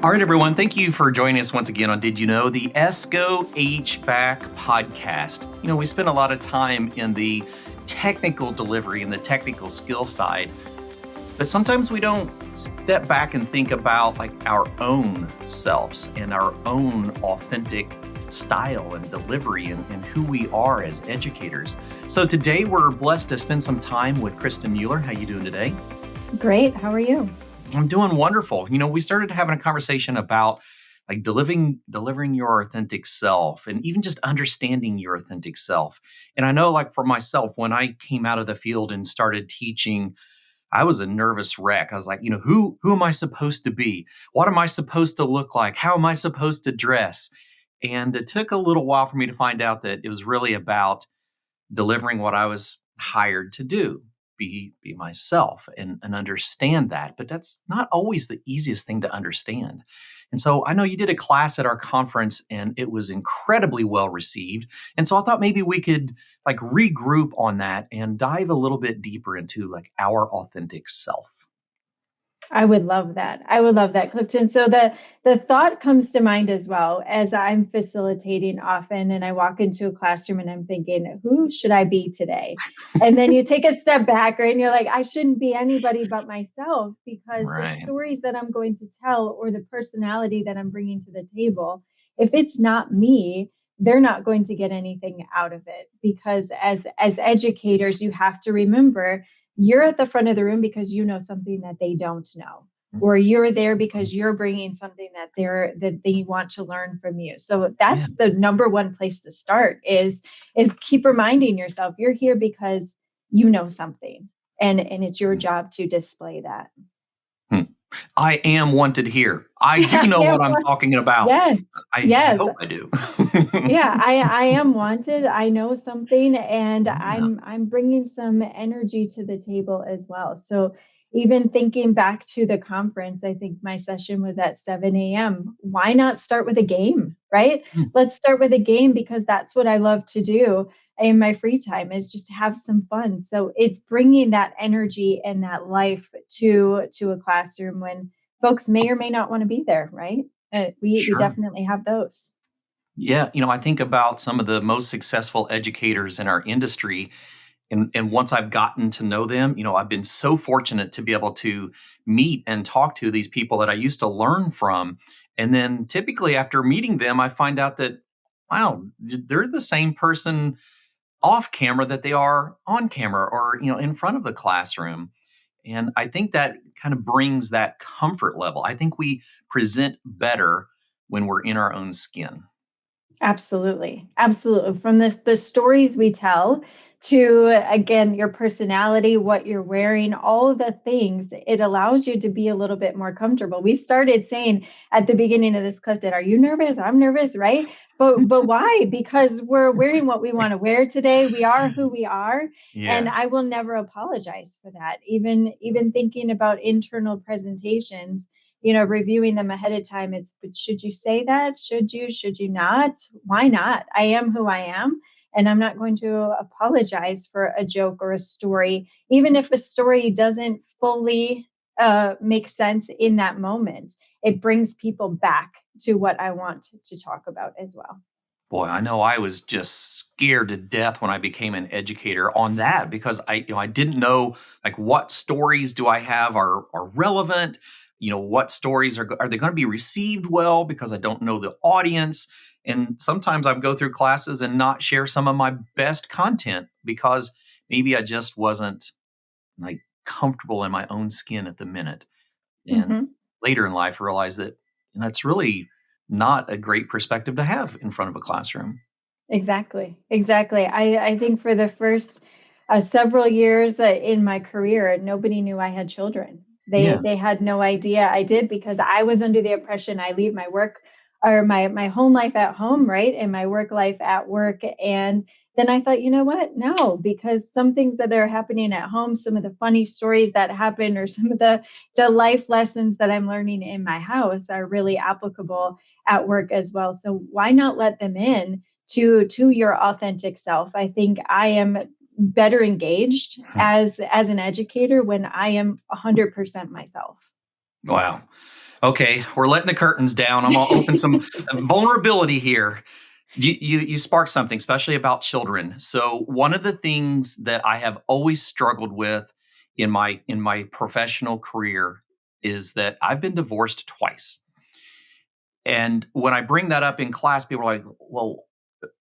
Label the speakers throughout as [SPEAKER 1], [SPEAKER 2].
[SPEAKER 1] All right, everyone. Thank you for joining us once again on Did You Know, the ESCO HVAC podcast. We spend a lot of time in the technical delivery and the technical skill side, but sometimes we don't step back and think about like our own selves and our own authentic style and delivery and who we are as educators. So today we're blessed to spend some time with Christyn Mueller. How you doing today?
[SPEAKER 2] Great. How are you?
[SPEAKER 1] I'm doing wonderful. We started having a conversation about like delivering your authentic self and even just understanding your authentic self. And I know like for myself, when I came out of the field and started teaching, I was a nervous wreck. I was like, who am I supposed to be? What am I supposed to look like? How am I supposed to dress? And it took a little while for me to find out that it was really about delivering what I was hired to do, be myself and understand that. But that's not always the easiest thing to understand. And so I know you did a class at our conference and it was incredibly well received. And so I thought maybe we could like regroup on that and dive a little bit deeper into like our authentic self.
[SPEAKER 2] I would love that. I would love that, Clifton. So the thought comes to mind as well as I'm facilitating often and I walk into a classroom and I'm thinking, who should I be today? And then you take a step back, right? And you're like, I shouldn't be anybody but myself because the
[SPEAKER 1] Right.
[SPEAKER 2] stories that I'm going to tell or the personality that I'm bringing to the table, if it's not me, they're not going to get anything out of it because as educators, you have to remember you're at the front of the room because you know something that they don't know, or you're there because you're bringing something that they want to learn from you. So that's the number one place to start is keep reminding yourself you're here because you know something, and it's your job to display that.
[SPEAKER 1] I am wanted here. I do know what I'm talking about.
[SPEAKER 2] Yes.
[SPEAKER 1] I hope I do.
[SPEAKER 2] Yeah, I am wanted. I know something, and
[SPEAKER 1] Yeah.
[SPEAKER 2] I'm bringing some energy to the table as well. So even thinking back to the conference, I think my session was at 7 a.m. Why not start with a game, right?
[SPEAKER 1] Hmm.
[SPEAKER 2] Let's start with a game because that's what I love to do in my free time is just have some fun. So it's bringing that energy and that life to a classroom when folks may or may not want to be there, right? We
[SPEAKER 1] Sure.
[SPEAKER 2] definitely have those.
[SPEAKER 1] Yeah, I think about some of the most successful educators in our industry. And once I've gotten to know them, I've been so fortunate to be able to meet and talk to these people that I used to learn from. And then typically after meeting them, I find out that, wow, they're the same person off camera that they are on camera or, in front of the classroom. And I think that kind of brings that comfort level. I think we present better when we're in our own skin.
[SPEAKER 2] Absolutely. Absolutely. From the stories we tell to, again, your personality, what you're wearing, all of the things, it allows you to be a little bit more comfortable. We started saying at the beginning of this, Clifton, are you nervous? I'm nervous, right? But why? Because we're wearing what we want to wear today. We are who we are. And
[SPEAKER 1] Yeah.
[SPEAKER 2] I will never apologize for that. Even thinking about internal presentations, reviewing them ahead of time. But should you say that? Should you not? Why not? I am who I am. And I'm not going to apologize for a joke or a story, even if a story doesn't fully make sense in that moment. It brings people back to what I want to talk about as well.
[SPEAKER 1] Boy, I know I was just scared to death when I became an educator on that because I didn't know like what stories do I have are relevant. What stories are they going to be received well because I don't know the audience. And sometimes I go through classes and not share some of my best content because maybe I just wasn't like comfortable in my own skin at the minute. And
[SPEAKER 2] Mhm.
[SPEAKER 1] later in life, I realized that that's really not a great perspective to have in front of a classroom.
[SPEAKER 2] Exactly. Exactly. I think for the first several years in my career, nobody knew I had children.
[SPEAKER 1] Yeah.
[SPEAKER 2] They had no idea I did because I was under the impression I leave my work or my home life at home, right? And my work life at work. And then I thought, you know what? No, because some things that are happening at home, some of the funny stories that happen, or some of the life lessons that I'm learning in my house are really applicable at work as well. So why not let them in to your authentic self? I think I am better engaged
[SPEAKER 1] Hmm.
[SPEAKER 2] as an educator when I am 100% myself.
[SPEAKER 1] Wow. Okay, we're letting the curtains down. I'm gonna open some vulnerability here. You sparked something, especially about children. So one of the things that I have always struggled with in my professional career is that I've been divorced twice. And when I bring that up in class, people are like, "Well,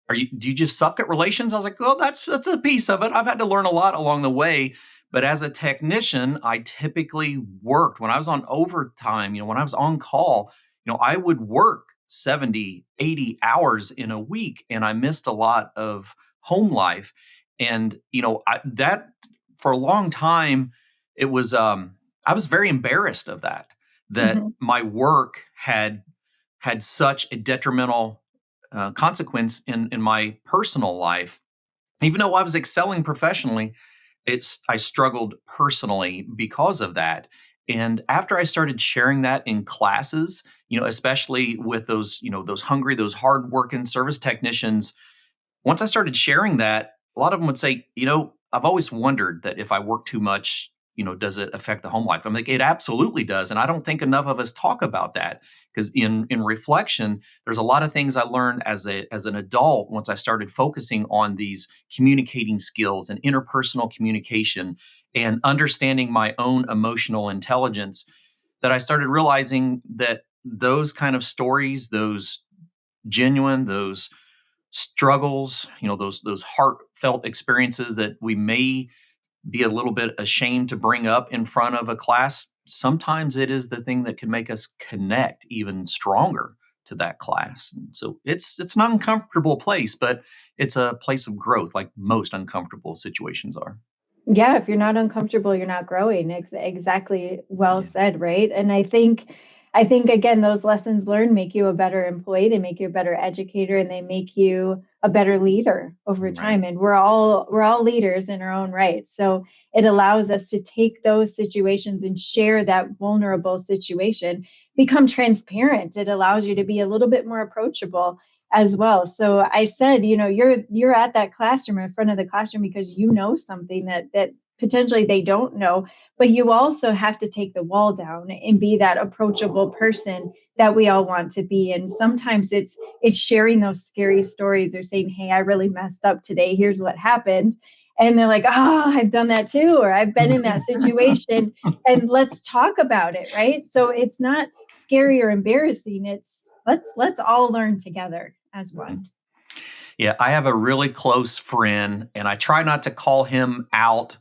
[SPEAKER 1] do you just suck at relations?" I was like, "Well, that's a piece of it. I've had to learn a lot along the way." But as a technician, I typically worked when I was on overtime, when I was on call, I would work 70, 80 hours in a week, and I missed a lot of home life. And, that for a long time, it was, I was very embarrassed of that
[SPEAKER 2] Mhm.
[SPEAKER 1] my work had such a detrimental consequence in my personal life. Even though I was excelling professionally, I struggled personally because of that. And after I started sharing that in classes, especially with those hungry, those hardworking service technicians, once I started sharing that, a lot of them would say, I've always wondered that if I work too much, does it affect the home life? I'm like, it absolutely does. And I don't think enough of us talk about that because in reflection, there's a lot of things I learned as an adult once I started focusing on these communicating skills and interpersonal communication and understanding my own emotional intelligence, that I started realizing that those kind of stories, those genuine, those struggles, those heartfelt experiences that we may be a little bit ashamed to bring up in front of a class, sometimes it is the thing that can make us connect even stronger to that class. And so it's an uncomfortable place, but it's a place of growth, like most uncomfortable situations are.
[SPEAKER 2] Yeah, if you're not uncomfortable, you're not growing. Exactly, well
[SPEAKER 1] Yeah.
[SPEAKER 2] said, right? And I think again, those lessons learned make you a better employee, they make you a better educator, and they make you a better leader over
[SPEAKER 1] Right.
[SPEAKER 2] time. And we're all leaders in our own right. So it allows us to take those situations and share that vulnerable situation, become transparent. It allows you to be a little bit more approachable as well. So I said, you're at that classroom, in front of the classroom, because you know something that potentially they don't know, but you also have to take the wall down and be that approachable person that we all want to be. And sometimes it's sharing those scary stories, or saying, "Hey, I really messed up today. Here's what happened." And they're like, "Oh, I've done that too," or "I've been in that situation." And let's talk about it, right? So it's not scary or embarrassing. It's let's all learn together as one.
[SPEAKER 1] Yeah, I have a really close friend, and I try not to call him out,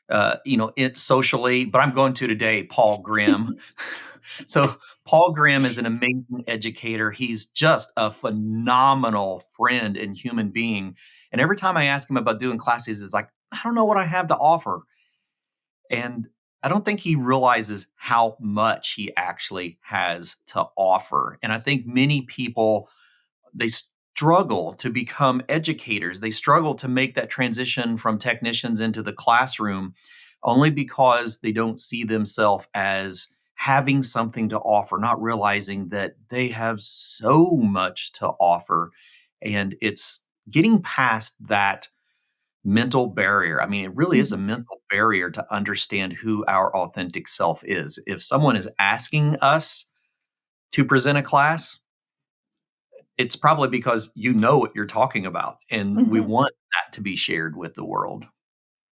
[SPEAKER 1] it socially, but I'm going to today, Paul Grimm. So Paul Grimm is an amazing educator. He's just a phenomenal friend and human being. And every time I ask him about doing classes, it's like, I don't know what I have to offer. And I don't think he realizes how much he actually has to offer. And I think many people, they struggle to become educators. They struggle to make that transition from technicians into the classroom only because they don't see themselves as having something to offer, not realizing that they have so much to offer. And it's getting past that mental barrier. I mean, it really is a
[SPEAKER 2] Mhm.
[SPEAKER 1] mental barrier to understand who our authentic self is. If someone is asking us to present a class, it's probably because you know what you're talking about, and we
[SPEAKER 2] Mhm.
[SPEAKER 1] want that to be shared with the world.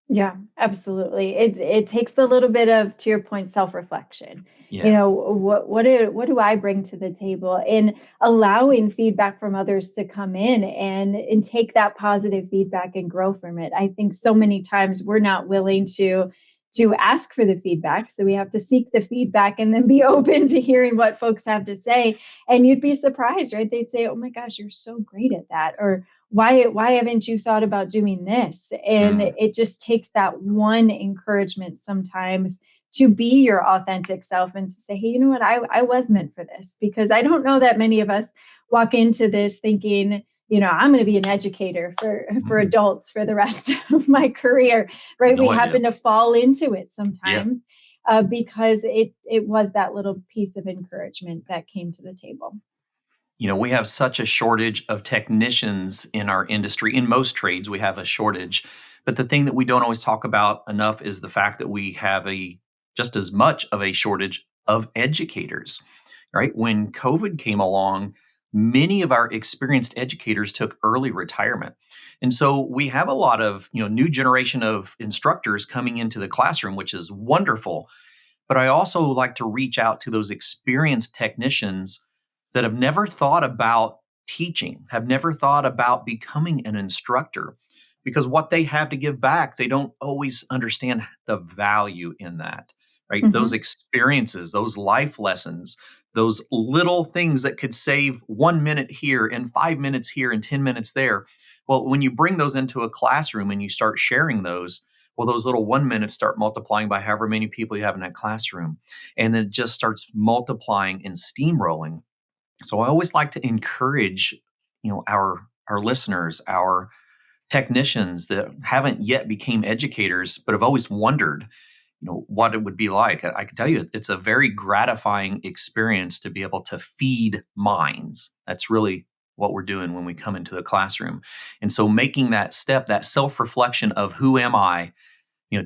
[SPEAKER 2] Yeah, absolutely. It takes a little bit of, to your point, self-reflection.
[SPEAKER 1] Yeah.
[SPEAKER 2] What do I bring to the table, in allowing feedback from others to come in and take that positive feedback and grow from it. I think so many times we're not willing to ask for the feedback, so we have to seek the feedback and then be open to hearing what folks have to say. And you'd be surprised, right? They'd say, "Oh my gosh, you're so great at that," or why haven't you thought about doing this? And
[SPEAKER 1] Mm.
[SPEAKER 2] it just takes that one encouragement sometimes to be your authentic self and to say, "Hey, you know what, I was meant for this." Because I don't know that many of us walk into this thinking, "I'm going to be an educator for
[SPEAKER 1] Mm.
[SPEAKER 2] adults for the rest of my career," right? We
[SPEAKER 1] No idea.
[SPEAKER 2] happen to fall into it
[SPEAKER 1] Yeah.
[SPEAKER 2] sometimes, because it was that little piece of encouragement that came to the table.
[SPEAKER 1] We have such a shortage of technicians in our industry. In most trades, we have a shortage. But the thing that we don't always talk about enough is the fact that we have a just as much of a shortage of educators, right? When COVID came along, many of our experienced educators took early retirement. And so we have a lot of, new generation of instructors coming into the classroom, which is wonderful. But I also like to reach out to those experienced technicians that have never thought about teaching, have never thought about becoming an instructor, because what they have to give back, they don't always understand the value in that, right? Those
[SPEAKER 2] Hmm.
[SPEAKER 1] experiences, those life lessons, those little things that could save 1 minute here and 5 minutes here and 10 minutes there. Well, when you bring those into a classroom and you start sharing those, well, those little 1 minutes start multiplying by however many people you have in that classroom. And then it just starts multiplying and steamrolling. So I always like to encourage, our listeners, our technicians that haven't yet became educators, but have always wondered, what it would be like. I can tell you it's a very gratifying experience to be able to feed minds. That's really what we're doing when we come into the classroom. And so making that step, that self-reflection of who am I,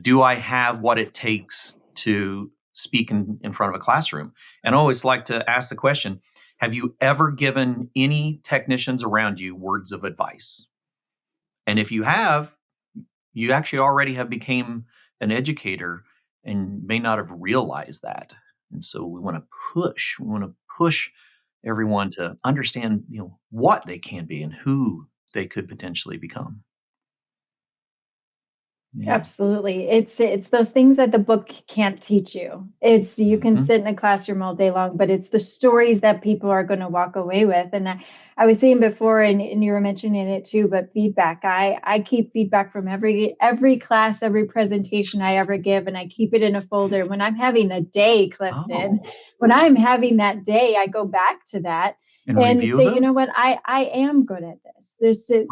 [SPEAKER 1] do I have what it takes to speak in front of a classroom? And I always like to ask the question, have you ever given any technicians around you words of advice? And if you have, you actually already have became an educator and may not have realized that. And so we want to push everyone to understand, what they can be and who they could potentially become. Yeah.
[SPEAKER 2] Absolutely. It's those things that the book can't teach you. It's you can
[SPEAKER 1] Hmm.
[SPEAKER 2] sit in a classroom all day long, but it's the stories that people are going to walk away with. And I was saying before, and you were mentioning it too, but feedback. I keep feedback from every class, every presentation I ever give, and I keep it in a folder. When I'm having a day, Clifton,
[SPEAKER 1] Oh,
[SPEAKER 2] when I'm having that day, I go back to that
[SPEAKER 1] and
[SPEAKER 2] and
[SPEAKER 1] review
[SPEAKER 2] say, you
[SPEAKER 1] them?
[SPEAKER 2] know what, I am good at this.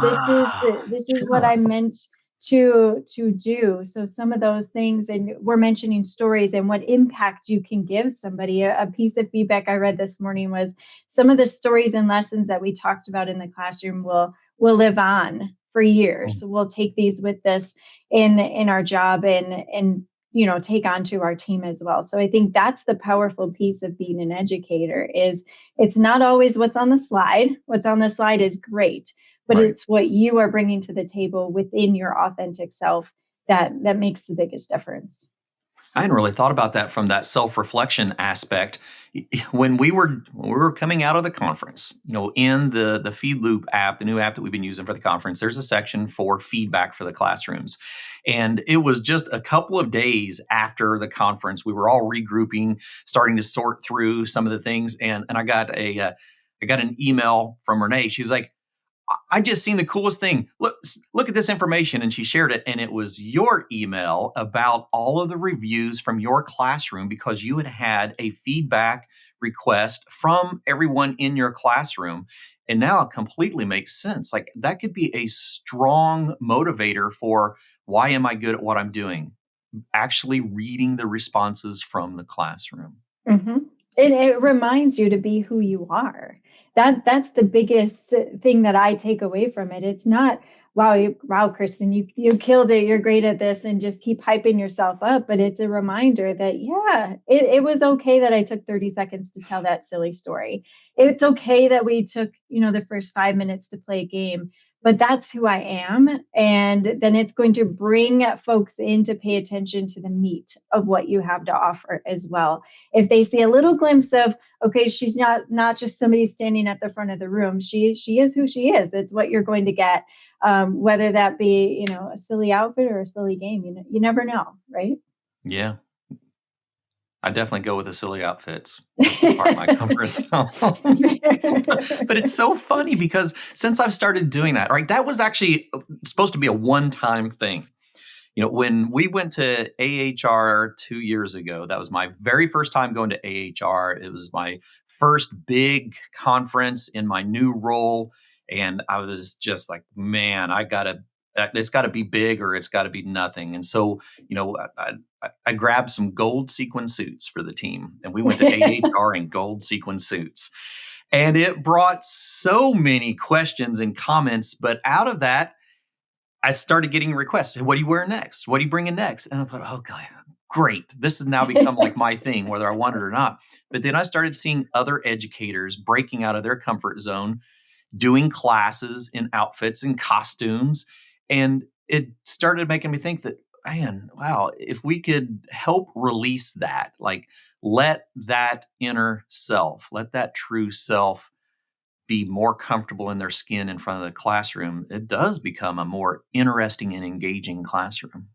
[SPEAKER 1] Ah,
[SPEAKER 2] This is what
[SPEAKER 1] yeah.
[SPEAKER 2] I meant to do. So some of those things, and we're mentioning stories and what impact you can give somebody. A piece of feedback I read this morning was some of the stories and lessons that we talked about in the classroom will live on for years.
[SPEAKER 1] Mm,
[SPEAKER 2] So we'll take these with us in our job and take on to our team as well. So I think that's the powerful piece of being an educator is it's not always what's on the slide. What's on the slide is great, but
[SPEAKER 1] right.
[SPEAKER 2] it's what you are bringing to the table within your authentic self that makes the biggest difference.
[SPEAKER 1] I hadn't really thought about that from that self-reflection aspect. When we were coming out of the conference, in the Feed Loop app, the new app that we've been using for the conference, there's a section for feedback for the classrooms. And it was just a couple of days after the conference, we were all regrouping, starting to sort through some of the things, and I got an email from Renee. She's like, I just seen the coolest thing. Look at this information. And she shared it. And it was your email about all of the reviews from your classroom because you had had a feedback request from everyone in your classroom. And now it completely makes sense. Like that could be a strong motivator for why am I good at what I'm doing? Actually reading the responses from the classroom.
[SPEAKER 2] Hmm. It reminds you to be who you are. That's the biggest thing that I take away from it. It's not wow, Kristen, you killed it. You're great at this, and just keep hyping yourself up. But it's a reminder that yeah, it was okay that I took 30 seconds to tell that silly story. It's okay that we took the first 5 minutes to play a game. But that's who I am. And then it's going to bring folks in to pay attention to the meat of what you have to offer as well. If they see a little glimpse of okay, she's not just somebody standing at the front of the room, she is who she is. It's what you're going to get, whether that be a silly outfit or a silly game. You never know, right?
[SPEAKER 1] Yeah. I definitely go with the silly outfits. That's part of my comfort zone. But it's so funny because since I've started doing that, right, that was actually supposed to be a one-time thing. When we went to AHR 2 years ago, that was my very first time going to AHR. It was my first big conference in my new role. And I was just like, man, it's got to be big or it's got to be nothing. And so, I grabbed some gold sequin suits for the team and we went to AHR in gold sequin suits. And it brought so many questions and comments. But out of that, I started getting requests. Hey, what are you wearing next? What are you bringing next? And I thought, oh God, great. This has now become like my thing, whether I want it or not. But then I started seeing other educators breaking out of their comfort zone, doing classes in outfits and costumes. And it started making me think that, man, wow, if we could help release that, like let that inner self, let that true self be more comfortable in their skin in front of the classroom, it does become a more interesting and engaging classroom.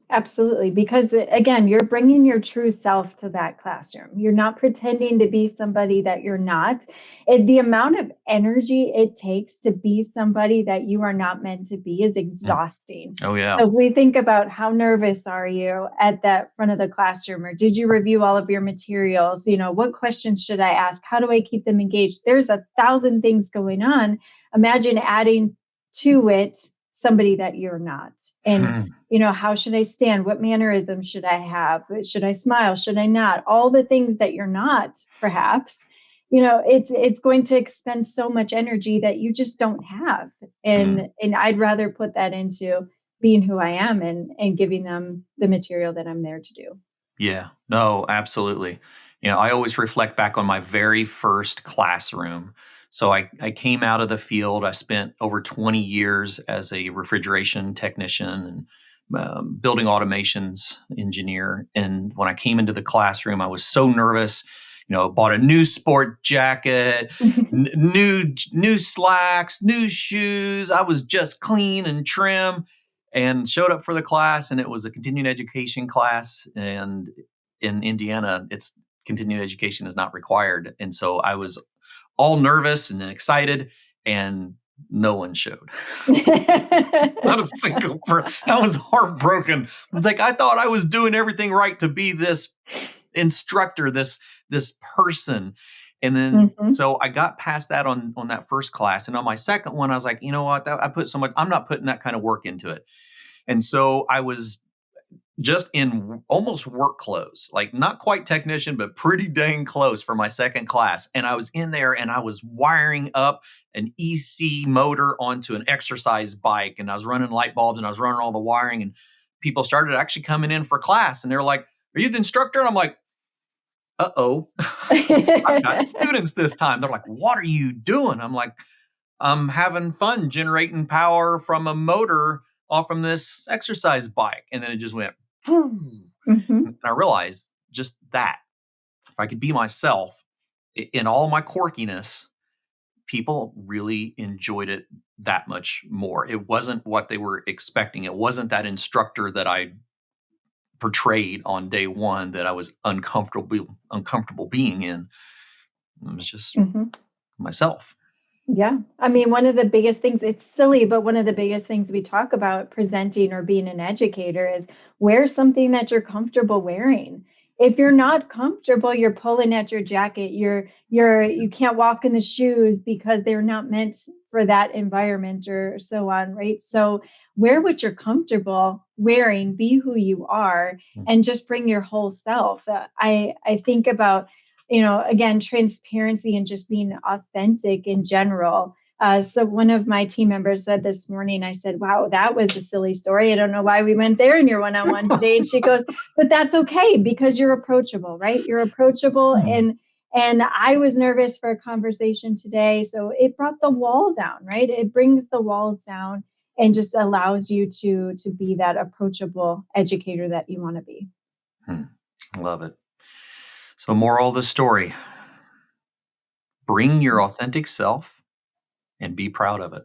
[SPEAKER 2] Absolutely. Because again, you're bringing your true self to that classroom. You're not pretending to be somebody that you're not. The amount of energy it takes to be somebody that you are not meant to be is
[SPEAKER 1] Mm.
[SPEAKER 2] exhausting.
[SPEAKER 1] Oh, yeah.
[SPEAKER 2] So if we think about how nervous are you at that front of the classroom, or did you review all of your materials? What questions should I ask? How do I keep them engaged? There's 1,000 things going on. Imagine adding to it somebody that you're not. And
[SPEAKER 1] Hmm.
[SPEAKER 2] how should I stand? What mannerisms should I have? Should I smile? Should I not? All the things that you're not, perhaps, it's going to expend so much energy that you just don't have.
[SPEAKER 1] Hmm.
[SPEAKER 2] And I'd rather put that into being who I am and giving them the material that I'm there to do.
[SPEAKER 1] Yeah, no, absolutely. I always reflect back on my very first classroom. So I came out of the field. I spent over 20 years as a refrigeration technician and building automations engineer. And when I came into the classroom, I was so nervous. Bought a new sport jacket, new slacks, new shoes. I was just clean and trim and showed up for the class, and it was a continuing education class. And in Indiana, it's continuing education is not required. And so I was all nervous and excited, and no one showed. Not a single person. I was heartbroken. It's like I thought I was doing everything right to be this instructor, this person. And then
[SPEAKER 2] Mhm.
[SPEAKER 1] so I got past that on that first class. And on my second one, I was like, you know what? I put so much, I'm not putting that kind of work into it. And so I was just in almost work clothes, like not quite technician, but pretty dang close for my second class. And I was in there and I was wiring up an EC motor onto an exercise bike. And I was running light bulbs and I was running all the wiring. And people started actually coming in for class. And they're like, "Are you the instructor?" And I'm like, "Uh-oh, I've got students this time." They're like, "What are you doing?" I'm like, "I'm having fun generating power from a motor off from this exercise bike." And then it just went, "Phew."
[SPEAKER 2] Mhm.
[SPEAKER 1] And I realized just that if I could be myself in all my quirkiness, people really enjoyed it that much more. It wasn't what they were expecting. It wasn't that instructor that I portrayed on day one that I was uncomfortable being in. It was just
[SPEAKER 2] Mhm.
[SPEAKER 1] myself.
[SPEAKER 2] Yeah. I mean, one of the biggest things, it's silly, but one of the biggest things we talk about presenting or being an educator is wear something that you're comfortable wearing. If you're not comfortable, you're pulling at your jacket. You can't walk in the shoes because they're not meant for that environment or so on, right? So wear what you're comfortable wearing, be who you are, and just bring your whole self. I think about again, transparency and just being authentic in general. So one of my team members said this morning, I said, "Wow, that was a silly story. I don't know why we went there in your one-on-one today." And she goes, "But that's okay because you're approachable, right? You're approachable."
[SPEAKER 1] Mm.
[SPEAKER 2] And I was nervous for a conversation today. So it brought the wall down, right? It brings the walls down and just allows you to be that approachable educator that you want to be.
[SPEAKER 1] Hmm. Love it. So, moral of the story, bring your authentic self and be proud of it.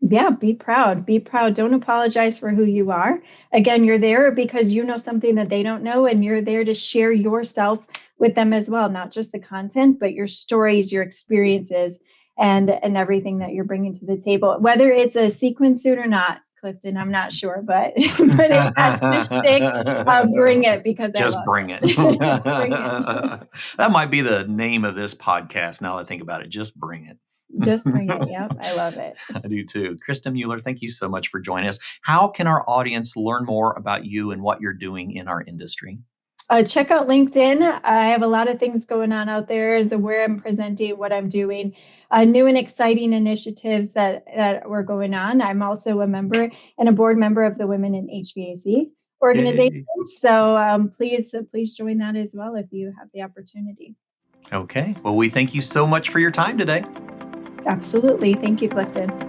[SPEAKER 2] Yeah, be proud. Be proud. Don't apologize for who you are. Again, you're there because you know something that they don't know, and you're there to share yourself with them as well, not just the content, but your stories, your experiences, and everything that you're bringing to the table. Whether it's a sequin suit or not, Clifton, I'm not sure, but but if that's the shtick, bring it because I
[SPEAKER 1] Just
[SPEAKER 2] love
[SPEAKER 1] bring it.
[SPEAKER 2] it. Just bring it.
[SPEAKER 1] That might be the name of this podcast now that I think about it. Just bring it.
[SPEAKER 2] Just bring it. Yep, I love it.
[SPEAKER 1] I do too. Christyn Mueller, thank you so much for joining us. How can our audience learn more about you and what you're doing in our industry?
[SPEAKER 2] Check out LinkedIn. I have a lot of things going on out there as to where I'm presenting, what I'm doing, new and exciting initiatives that were going on. I'm also a member and a board member of the Women in HVAC. organization.
[SPEAKER 1] Yay.
[SPEAKER 2] So please join that as well if you have the opportunity.
[SPEAKER 1] Okay. Well, we thank you so much for your time today.
[SPEAKER 2] Absolutely. Thank you, Clifton.